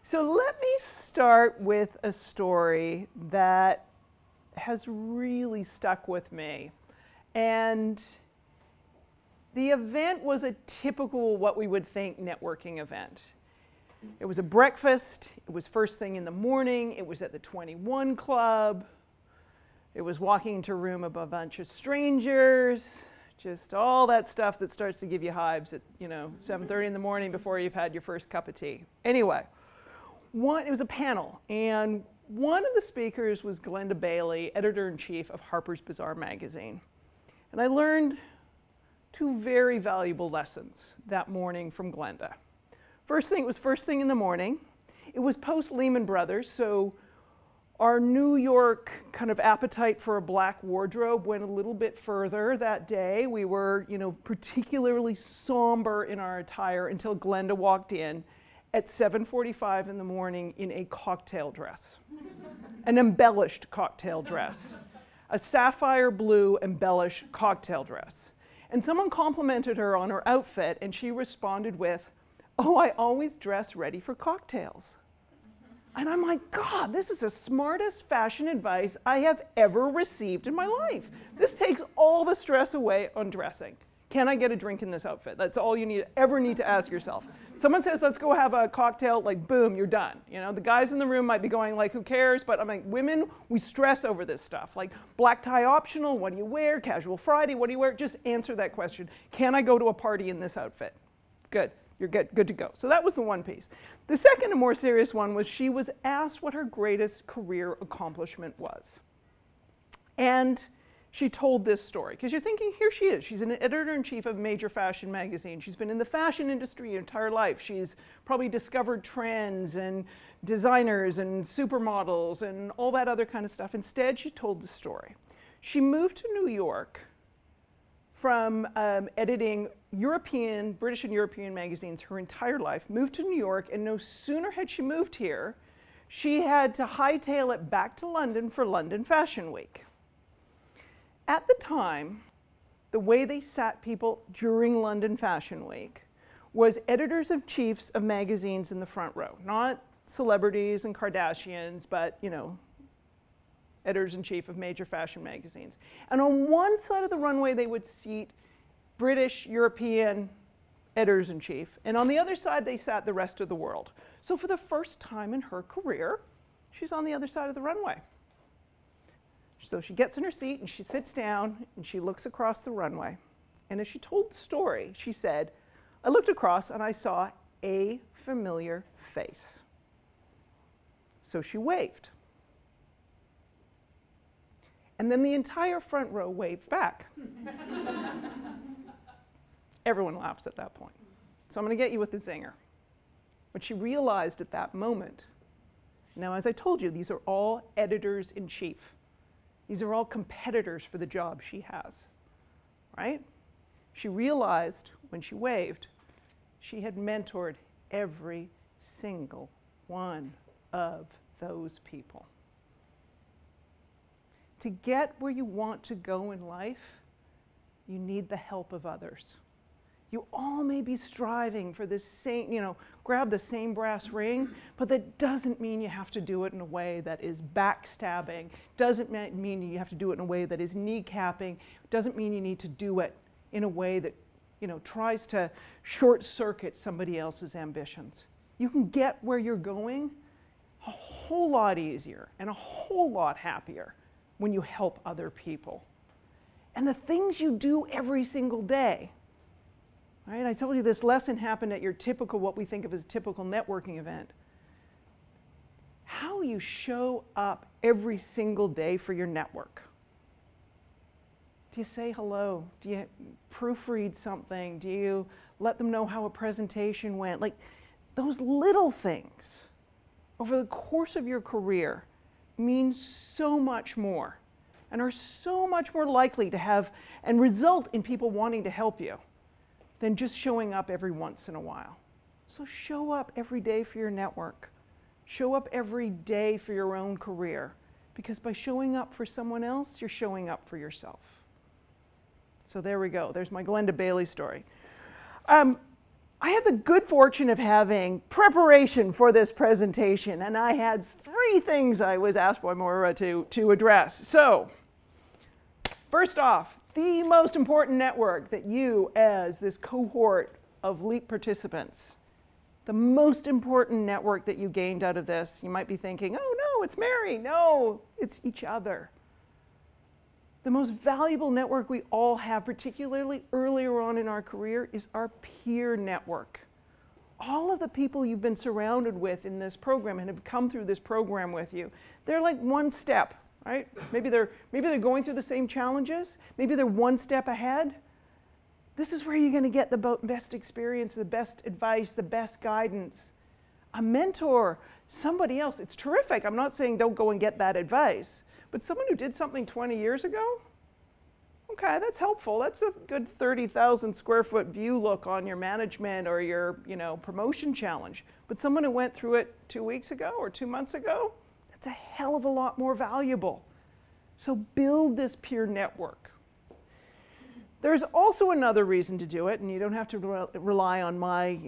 So let me start with a story that has really stuck with me. And the event was a typical, what we would think, networking event. It was a breakfast. It was first thing in the morning. It was at the 21 Club. It was walking into a room of a bunch of strangers. Just all that stuff that starts to give you hives at 7:30 in the morning before you've had your first cup of tea. Anyway, it was a panel, and one of the speakers was Glenda Bailey, editor-in-chief of Harper's Bazaar magazine. And I learned two very valuable lessons that morning from Glenda. It was first thing in the morning. It was post-Lehman Brothers, so our New York kind of appetite for a black wardrobe went a little bit further that day. We were, particularly somber in our attire until Glenda walked in at 7:45 in the morning in a cocktail dress, an embellished cocktail dress, a sapphire blue embellished cocktail dress. And someone complimented her on her outfit, and she responded with, "Oh, I always dress ready for cocktails." And I'm like, God, this is the smartest fashion advice I have ever received in my life. This takes all the stress away on dressing. Can I get a drink in this outfit? That's all you ever need to ask yourself. Someone says, let's go have a cocktail, like, boom, you're done. The guys in the room might be going, like, who cares? But I'm like, women, we stress over this stuff. Like, black tie optional, what do you wear? Casual Friday, what do you wear? Just answer that question. Can I go to a party in this outfit? Good. You're good to go. So that was the one piece. The second and more serious one was she was asked what her greatest career accomplishment was. And she told this story, because you're thinking, here she is. She's an editor-in-chief of a major fashion magazine. She's been in the fashion industry her entire life. She's probably discovered trends and designers and supermodels and all that other kind of stuff. Instead, she told the story. She moved to New York from editing British and European magazines her entire life, moved to New York, and no sooner had she moved here, she had to hightail it back to London for London Fashion Week. At the time, the way they sat people during London Fashion Week was editors-in-chiefs of magazines in the front row, not celebrities and Kardashians, but, editors-in-chief of major fashion magazines. And on one side of the runway, they would seat British, European editors-in-chief, and on the other side, they sat the rest of the world. So for the first time in her career, she's on the other side of the runway. So she gets in her seat and she sits down and she looks across the runway. And as she told the story, she said, I looked across and I saw a familiar face. So she waved. And then the entire front row waved back. Everyone laughs at that point. So I'm going to get you with the zinger. What she realized at that moment, now as I told you, these are all editors-in-chief. These are all competitors for the job she has, right? She realized when she waved, she had mentored every single one of those people. To get where you want to go in life, you need the help of others. You all may be striving for this same, grab the same brass ring, but that doesn't mean you have to do it in a way that is backstabbing, doesn't mean you have to do it in a way that is kneecapping, doesn't mean you need to do it in a way that, tries to short circuit somebody else's ambitions. You can get where you're going a whole lot easier and a whole lot happier when you help other people. And the things you do every single day. Right? I told you this lesson happened at your typical, what we think of as a typical networking event. How you show up every single day for your network. Do you say hello? Do you proofread something? Do you let them know how a presentation went? Like, those little things over the course of your career mean so much more and are so much more likely to have and result in people wanting to help you than just showing up every once in a while. So show up every day for your network. Show up every day for your own career. Because by showing up for someone else, you're showing up for yourself. So there we go. There's my Glenda Bailey story. I had the good fortune of having preparation for this presentation, and I had 3 things I was asked by Moira to address. So, first off, the most important network that you, as this cohort of LEAP participants, the most important network that you gained out of this, you might be thinking, oh no, it's Mary. No, it's each other. The most valuable network we all have, particularly earlier on in our career, is our peer network. All of the people you've been surrounded with in this program and have come through this program with you, they're like one step, right? Maybe they're going through the same challenges. Maybe they're one step ahead. This is where you're going to get the best experience, the best advice, the best guidance. A mentor, somebody else. It's terrific. I'm not saying don't go and get that advice. But someone who did something 20 years ago, okay, that's helpful. That's a good 30,000 square foot view look on your management or your, promotion challenge. But someone who went through it 2 weeks ago or 2 months ago, that's a hell of a lot more valuable. So build this peer network. There's also another reason to do it, and you don't have to rely on my,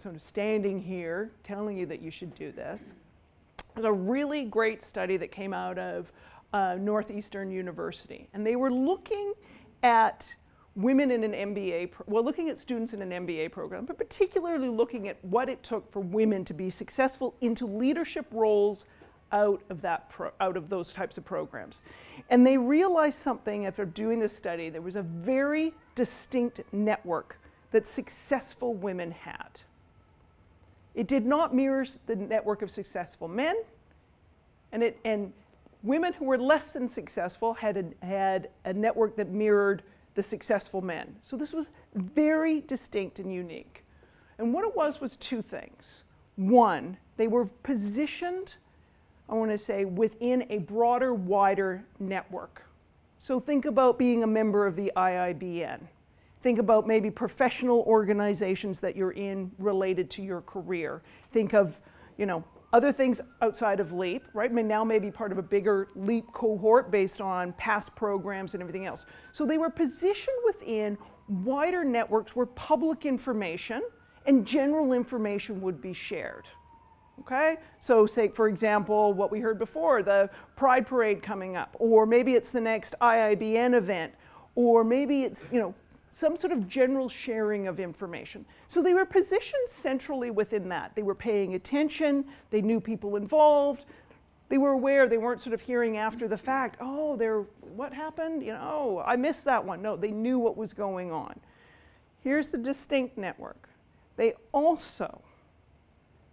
sort of standing here telling you that you should do this. There's a really great study that came out of Northeastern University, and they were looking at women in an MBA, looking at students in an MBA program, but particularly looking at what it took for women to be successful into leadership roles out of those types of programs. And they realized something after doing this study. There was a very distinct network that successful women had. It did not mirror the network of successful men, and women who were less than successful had a network that mirrored the successful men. So this was very distinct and unique. And what it was 2 things. One, they were positioned, I want to say, within a broader, wider network. So think about being a member of the IIBN. Think about maybe professional organizations that you're in related to your career. Think of, other things outside of LEAP, right? Now maybe part of a bigger LEAP cohort based on past programs and everything else. So they were positioned within wider networks where public information and general information would be shared. Okay? So say, for example, what we heard before, the Pride Parade coming up, or maybe it's the next IIBN event, or maybe it's, some sort of general sharing of information. So they were positioned centrally within that. They were paying attention, they knew people involved, they were aware, they weren't sort of hearing after the fact, oh, what happened? I missed that one. No, they knew what was going on. Here's the distinct network. They also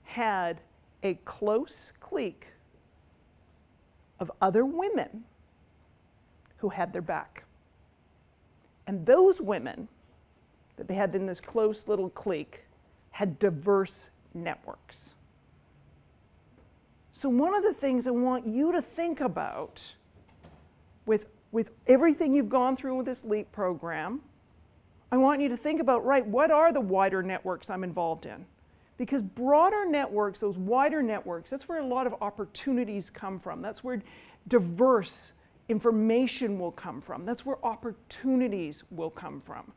had a close clique of other women who had their back. And those women that they had in this close little clique had diverse networks. So one of the things I want you to think about with everything you've gone through with this LEAP program, I want you to think about, right, what are the wider networks I'm involved in? Because broader networks, those wider networks, that's where a lot of opportunities come from. That's where diverse information will come from. That's where opportunities will come from.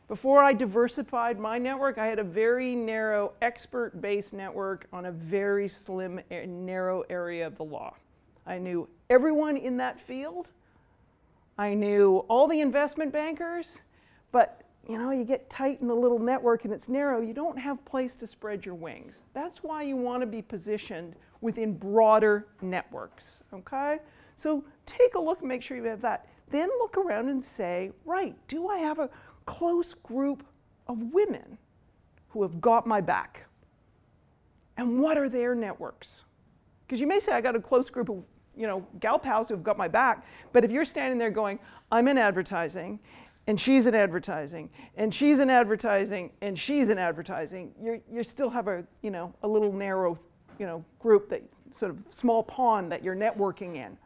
Before I diversified my network, I had a very narrow expert-based network on a very slim, narrow area of the law. I knew everyone in that field. I knew all the investment bankers, but you get tight in the little network and it's narrow, you don't have place to spread your wings. That's why you want to be positioned within broader networks, okay? So take a look and make sure you have that. Then look around and say, right, do I have a close group of women who have got my back? And what are their networks? Because you may say, I got a close group of, gal pals who've got my back, but if you're standing there going, I'm in advertising, and she's in advertising, and she's in advertising, and she's in advertising, you still have a little narrow, group, that sort of small pond that you're networking in.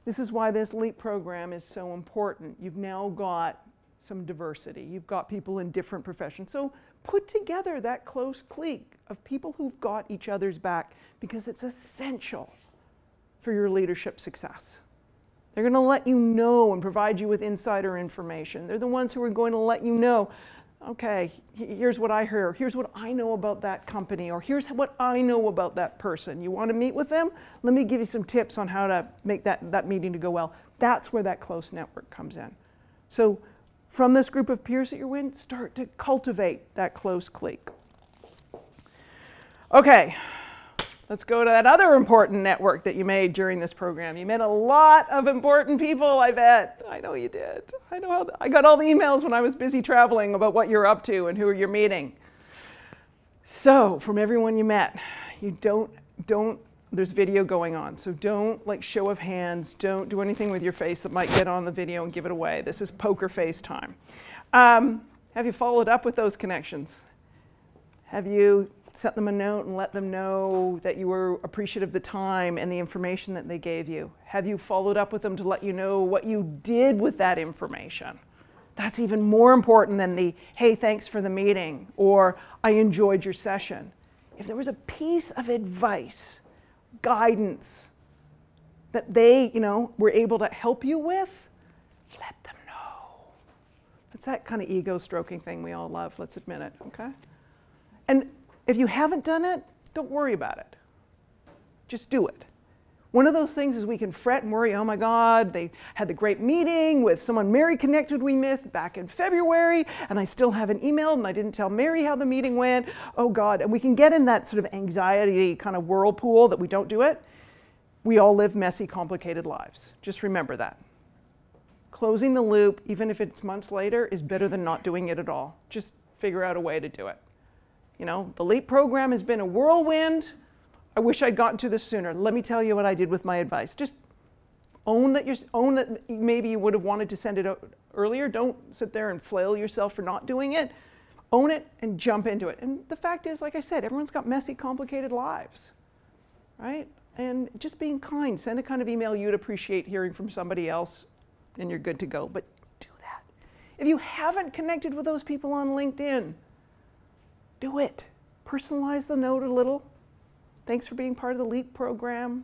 This is why this LEAP program is so important. You've now got some diversity. You've got people in different professions. So put together that close clique of people who've got each other's back, because it's essential for your leadership success. They're going to let you know and provide you with insider information. They're the ones who are going to let you know Okay, here's what I hear. Here's what I know about that company, or here's what I know about that person. You want to meet with them? Let me give you some tips on how to make that meeting to go well. That's where that close network comes in. So from this group of peers that you're in, start to cultivate that close clique. Okay, let's go to that other important network that you made during this program. You met a lot of important people, I bet. I know you did. I got all the emails when I was busy traveling about what you're up to and who you're meeting. So, from everyone you met, you don't, there's video going on, so don't like show of hands, don't do anything with your face that might get on the video and give it away. This is poker face time. Have you followed up with those connections? Have you sent them a note and let them know that you were appreciative of the time and the information that they gave you? Have you followed up with them to let you know what you did with that information? That's even more important than the, hey, thanks for the meeting, or I enjoyed your session. If there was a piece of advice, guidance that they, were able to help you with, let them know. It's that kind of ego stroking thing we all love, let's admit it, okay? And if you haven't done it, don't worry about it. Just do it. One of those things is we can fret and worry, oh my God, they had the great meeting with someone Mary connected with back in February, and I still haven't emailed, and I didn't tell Mary how the meeting went. Oh God, and we can get in that sort of anxiety kind of whirlpool that we don't do it. We all live messy, complicated lives. Just remember that. Closing the loop, even if it's months later, is better than not doing it at all. Just figure out a way to do it. The LEAP program has been a whirlwind. I wish I'd gotten to this sooner. Let me tell you what I did with my advice. Just own that maybe you would have wanted to send it out earlier. Don't sit there and flail yourself for not doing it. Own it and jump into it. And the fact is, like I said, everyone's got messy, complicated lives, right? And just being kind. Send a kind of email you'd appreciate hearing from somebody else, and you're good to go. But do that. If you haven't connected with those people on LinkedIn, do it. Personalize the note a little. Thanks for being part of the LEAP program.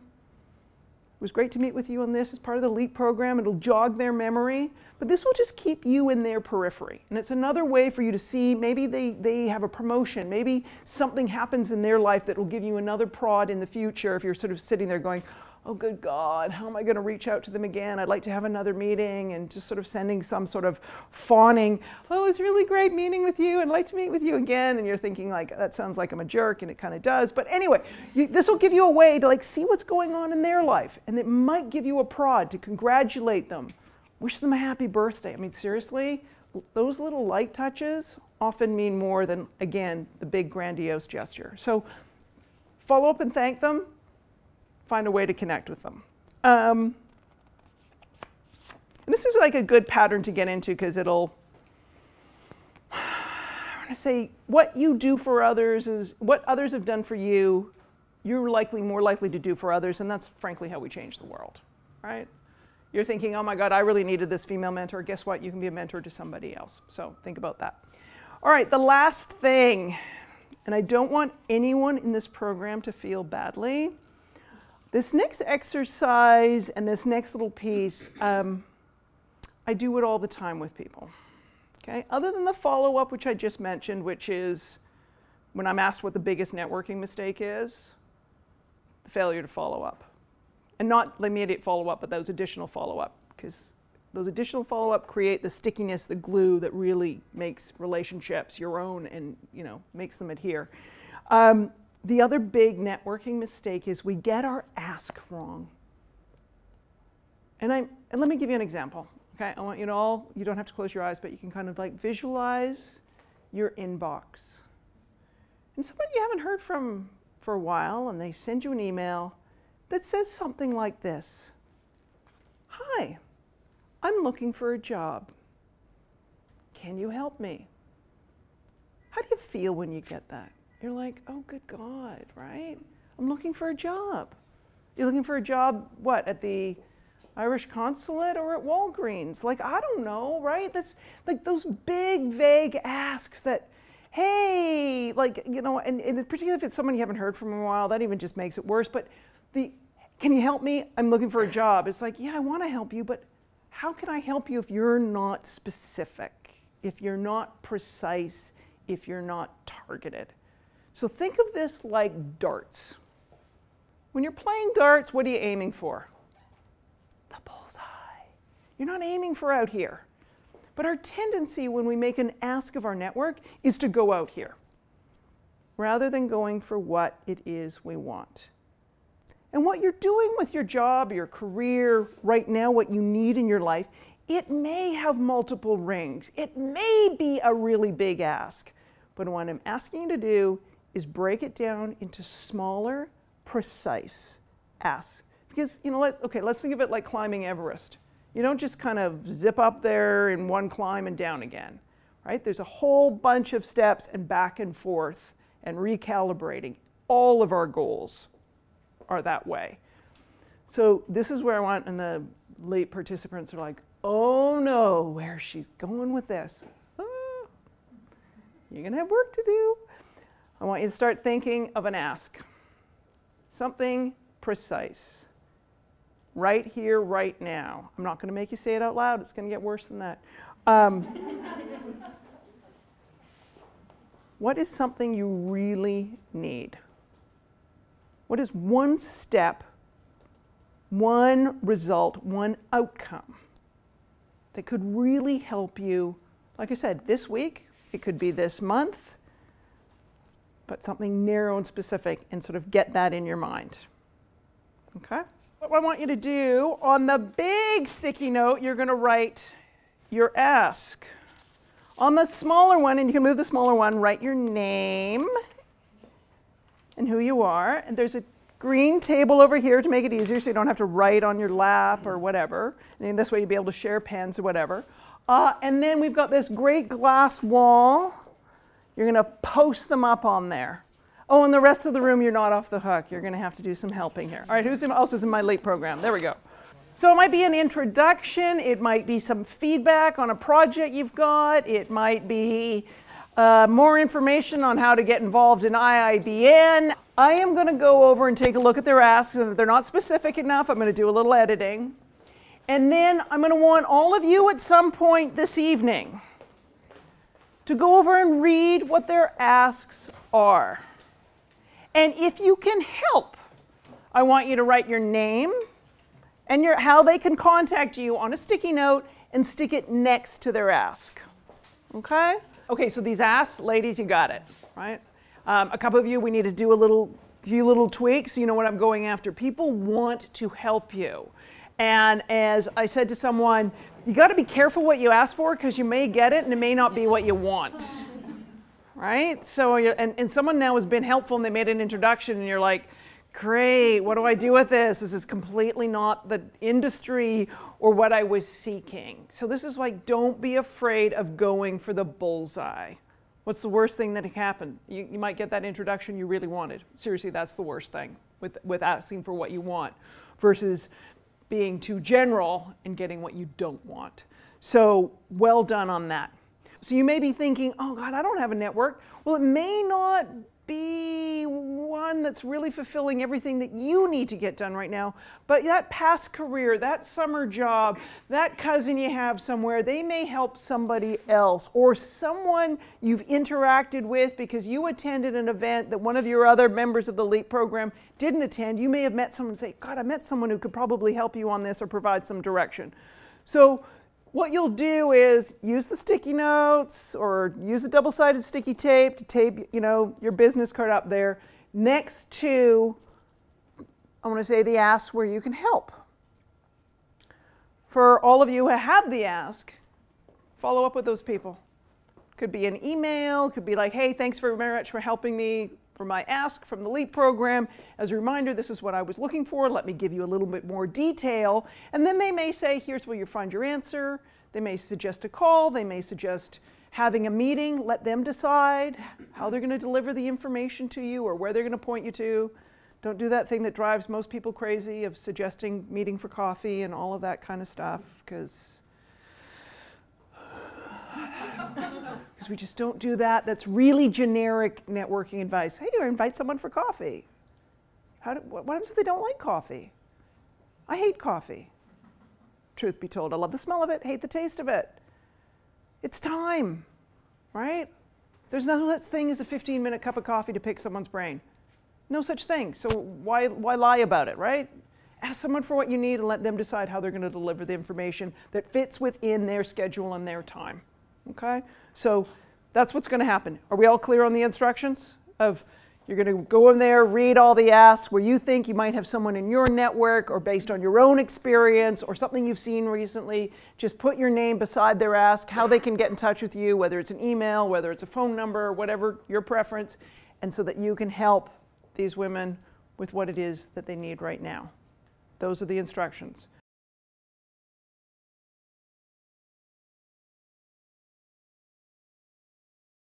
It was great to meet with you on this as part of the LEAP program. It'll jog their memory, but this will just keep you in their periphery. And it's another way for you to see, maybe they have a promotion, maybe something happens in their life that will give you another prod in the future if you're sort of sitting there going, oh, good God, how am I going to reach out to them again? I'd like to have another meeting, and just sort of sending some sort of fawning, oh, it's really great meeting with you. I'd like to meet with you again. And you're thinking like, that sounds like I'm a jerk, and it kind of does. But anyway, this will give you a way to like see what's going on in their life. And it might give you a prod to congratulate them, wish them a happy birthday. I mean, seriously, those little light touches often mean more than, again, the big grandiose gesture. So follow up and thank them. Find a way to connect with them. And this is like a good pattern to get into because it'll, I want to say, what you do for others is what others have done for you, you're more likely to do for others, and that's frankly how we change the world, right? You're thinking, oh my God, I really needed this female mentor. Guess what? You can be a mentor to somebody else. So think about that. All right, the last thing, and I don't want anyone in this program to feel badly. This next exercise and this next little piece, I do it all the time with people, okay? Other than the follow-up, which I just mentioned, which is when I'm asked what the biggest networking mistake is, the failure to follow up. And not the immediate follow-up, but those additional follow-up, because those additional follow-up create the stickiness, the glue that really makes relationships your own and, makes them adhere. The other big networking mistake is we get our ask wrong. And let me give you an example, okay? I want you to all, you don't have to close your eyes, but you can kind of like visualize your inbox. And somebody you haven't heard from for a while, and they send you an email that says something like this. Hi, I'm looking for a job. Can you help me? How do you feel when you get that? You're like, oh, good God, right? I'm looking for a job. You're looking for a job, what, at the Irish consulate or at Walgreens? Like, I don't know, right? That's like those big, vague asks that, hey, like, and particularly if it's someone you haven't heard from in a while, that even just makes it worse. But can you help me? I'm looking for a job. It's like, yeah, I want to help you, but how can I help you if you're not specific? if you're not precise, if you're not targeted. So think of this like darts. When you're playing darts, what are you aiming for? The bullseye. You're not aiming for out here. But our tendency when we make an ask of our network is to go out here, rather than going for what it is we want. And what you're doing with your job, your career, right now, what you need in your life, it may have multiple rings. It may be a really big ask. But what I'm asking you to do is break it down into smaller, precise asks. Because, let's think of it like climbing Everest. You don't just kind of zip up there in one climb and down again, right? There's a whole bunch of steps and back and forth and recalibrating. All of our goals are that way. So this is where I want, and the late participants are like, oh no, where she's going with this. Oh, you're gonna have work to do. I want you to start thinking of an ask. Something precise. Right here, right now. I'm not gonna make you say it out loud, it's gonna get worse than that. What is something you really need? What is one step, one result, one outcome that could really help you, like I said, this week, it could be this month, but something narrow and specific, and sort of get that in your mind, okay? What I want you to do, on the big sticky note, you're gonna write your ask. On the smaller one, and you can move the smaller one, write your name and who you are. And there's a green table over here to make it easier so you don't have to write on your lap or whatever. And this way you'll be able to share pens or whatever. And then we've got this great glass wall. You're gonna post them up on there. Oh, and the rest of the room, you're not off the hook. You're gonna have to do some helping here. All right, who else is in my late program? There we go. So it might be an introduction, it might be some feedback on a project you've got, it might be more information on how to get involved in IIBN. I am going to go over and take a look at their asks, and if they're not specific enough, I'm going to do a little editing. And then I'm going to want all of you at some point this evening to go over and read what their asks are. And if you can help, I want you to write your name and how they can contact you on a sticky note and stick it next to their ask. Okay? Okay, so these asks, ladies, you got it, right? A couple of you, we need to do a few little tweaks. You know what I'm going after. People want to help you. And as I said to someone, you got to be careful what you ask for because you may get it and it may not be what you want. Right? So, and someone now has been helpful and they made an introduction and you're like, great, what do I do with this? This is completely not the industry or what I was seeking. So this is like, don't be afraid of going for the bullseye. What's the worst thing that can happen? You might get that introduction you really wanted. Seriously, that's the worst thing with asking for what you want versus being too general and getting what you don't want. So well done on that. So you may be thinking, oh God, I don't have a network. Well, it may not be one that's really fulfilling everything that you need to get done right now, but that past career, that summer job, that cousin you have somewhere, they may help somebody else or someone you've interacted with because you attended an event that one of your other members of the LEAP program didn't attend. You may have met someone and say, God, I met someone who could probably help you on this or provide some direction. So what you'll do is use the sticky notes or use a double-sided sticky tape to tape, your business card up there next to, I want to say, the ask where you can help. For all of you who have the ask, follow up with those people. Could be an email, could be like, hey, thanks very much for helping me for my ask from the LEAP program. As a reminder, this is what I was looking for. Let me give you a little bit more detail. And then they may say, here's where you find your answer. They may suggest a call. They may suggest having a meeting. Let them decide how they're going to deliver the information to you or where they're going to point you to. Don't do that thing that drives most people crazy of suggesting meeting for coffee and all of that kind of stuff because we just don't do that. That's really generic networking advice. Hey, or invite someone for coffee. What happens if they don't like coffee? I hate coffee. Truth be told, I love the smell of it, hate the taste of it. It's time, right? There's no such thing as a 15-minute cup of coffee to pick someone's brain. No such thing. So why lie about it, right? Ask someone for what you need and let them decide how they're going to deliver the information that fits within their schedule and their time. Okay? So that's what's going to happen. Are we all clear on the instructions? You're going to go in there, read all the asks where you think you might have someone in your network or based on your own experience or something you've seen recently. Just put your name beside their ask, how they can get in touch with you, whether it's an email, whether it's a phone number, whatever your preference, and so that you can help these women with what it is that they need right now. Those are the instructions.